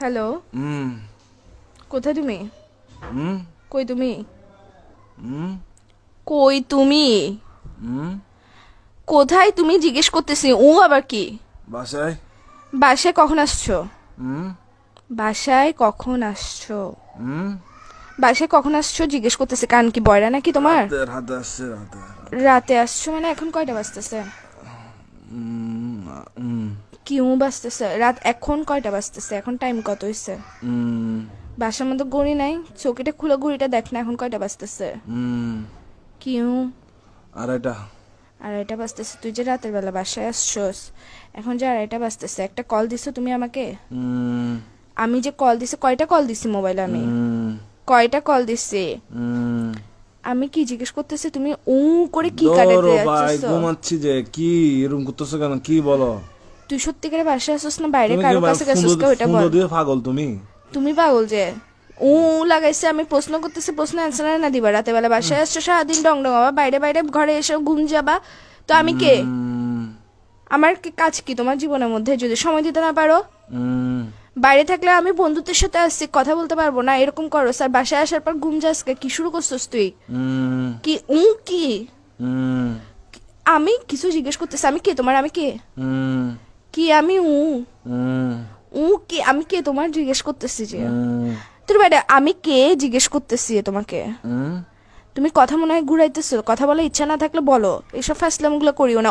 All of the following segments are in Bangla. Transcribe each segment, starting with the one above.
হ্যালো, কোথায় তুমি? হুম কই তুমি? হুম কই তুমি? হুম কোথায় তুমি জিজ্ঞেস করতেছি। ও আবার কি? বাসায়। বাসায় কখন আসছো? হুম বাসায় কখন আসছো? হুম বাসায় কখন আসছো জিজ্ঞেস করতেছি। কান কি বয়রা নাকি তোমার? রাতে রাতে আসছে রাতে রাতে। রাতে আসছো মানে এখন কয়টা বাজতেছে? হুম হুম কি বাজতেছে? রাত এখন কয়টা বাজতেছে? এখন টাইম কত হইছে? হুম বাসার মধ্যে ঘড়ি নাই? চৌকিটা খুলে ঘড়িটা দেখ না, এখন কয়টা বাজতেছে? হুম কি আড়াইটা। আড়াইটা বাজতেছে? তুই যে রাতের বেলা বাসায় আসছোস, এখন যে আড়াইটা বাজতেছে, একটা কল দিছো তুমি আমাকে? হুম আমি যে কল দিছি, কয়টা কল দিছি মোবাইলে আমি? হুম কয়টা কল দিছি? হুম আমি কি জিজ্ঞেস করতেছি, তুমি করে কি কাটাতে দৌড়ো ভাই, যাচ্ছিস? ঘুমাচ্ছি যে। কি এরকম করতেছো কেন? কি বলো? তুই সত্যিকারে বাসায় আসছিস না বাইরে তুমি কি কারো ভাই কাছে গেছিস? ওইটা ফুndo বল। দিয়ে পাগল তুমি? তুমি পাগল যে লাগাইছে। আমি প্রশ্ন করতেছি, প্রশ্ন অ্যান্সার না দিবা? রাতে বেলা বাসায় আসছো, সারাদিন ডং ডং আবার বাইরে বাইরে ঘরে এসে ঘুম যাবা। তো আমি কে? হুম আমার কাজ কি তোমার জীবনের মধ্যে যদি সময় দিতে না পারো? হুম বাইরে থাকলে আমি বন্ধুদের সাথে আসছি, কথা বলতে পারবো না? এরকম করো স্যার, বাসায় আসার পর ঘুম যাস কি শুরু করছিস তুই? হুম কি কি? হুম আমি কিছু জিজ্ঞেস করতেছি, আমি কে তোমার? আমি কে? হুম কি আমি হুম কি? আমি কে তোমার জিজ্ঞেস করতেছি যে? হুম তোর বাইরে আমি কে জিজ্ঞেস করতেছি তোমাকে? হুম তুমি কথা মনে হয় ঘুরাইতেছো। কথা বলার ইচ্ছা না থাকলে বলো, এসব ফাসলামগুলো করিও না।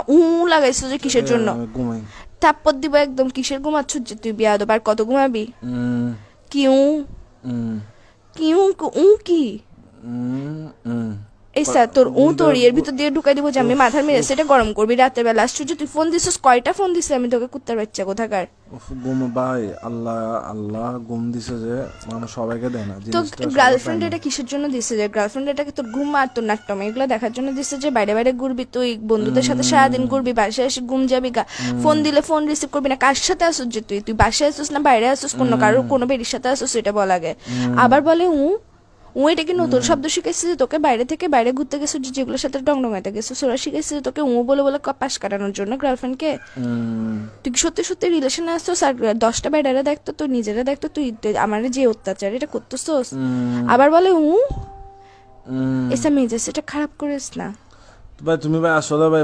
লাগাইছো যে কিসের জন্য? ঘুমাই। থাপ্পড় দিব একদম। কিসের ঘুমাচ্ছ যে তুই? বিয়াদব, আর কত ঘুমাবি? হুম কি হুম কি কি? হুম হুম এই স্যার তোর ঘুম তোর থেকে এর ভিতর দিয়ে ঢুকাই দিব যে আমি উফ, মাথার মেরে উফ, সেটা গরম করবি রাতের বেলা। আশ্চর্য, তুই ফোন দিছিস? কয়টা ফোন দিছিস আমি তোকে? কুত্তার বাচ্চা কোথাকার। উফ, ঘুম ভাই। আল্লাহ আল্লাহ ঘুম দিছে যে, মানুষ সবাইকে দেয় না তো জিনিসটা, সবাই পায় গার্লফ্রেন্ড না। এটা কিসের জন্য দিছে? যে গার্লফ্রেন্ড এটাকে তোর ঘুম আর তোর নাট্যম এগুলো দেখার জন্য দিছে যে বাইরে বাইরে ঘুরবি তুই, বন্ধুদের সাথে সারাদিন ঘুরবি, বাসায় এসে ঘুম যাবি গা। ফোন দিলে ফোন রিসিভ করবি না। কার সাথে আসুস যে তুই? তুই বাসায় আসুস না বাইরে আসুস? কোনো বেরির সাথে আসুস? এটা বল আগে। আবার বলে এটা কি নতুন শব্দ শিখাইছে যে তোকে? বাইরে থেকে বাইরে ঘুরতে গেছিস, যেগুলোর সাথে ডংডঙাইতে গেছিস ওরা শিখাইছে যে তোকে বলে বলে পাশ কাটানোর জন্য গার্লফ্রেন্ডকে? তুই কি সত্যি সত্যি রিলেশনে আসছিস? আর 10টা বেডারে দেখতো, তুই নিজেরা দেখতো, তুই আমার যে অত্যাচার এটা করতেছস। আবার বলে এসা মেজাজ এটা খারাপ করিস না। ভাই তুমি ভাই আসলে ভাই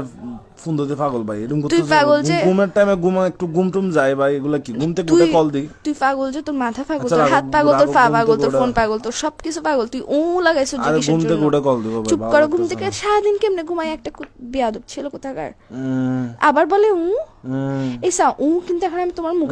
ফুন্দতে পাগল ভাই, এরকম তুই করতেছো। পাগল যে ঘুমের টাইমে একটু ঘুম টুম যায় ভাই, এগুলা কি? ঘুম থেকে তুই উঠে কল দিই। তুই পাগল যে তোর মাথা পাগল, আচ্ছা তোর রাখো, হাত পাগল, তোর রাখো, পা ঘুম পাগল, থেকে তোর ওঠে। ফোন পাগল, তোর সবকিছু পাগল। তুই লাগাইছো যে আরে কিসের ঘুম জন্য? থেকে উঠে কল দিব ভাই, চুপ ভালো করো, ঘুম লাগতেছে থেকে না। সারাদিন কেমনে ঘুমাই একটা বিয়াদব ছেলে কোথাকার। হুম আবার বলে হুম এইসা কিন্তু এখন আমি তোমার মুখে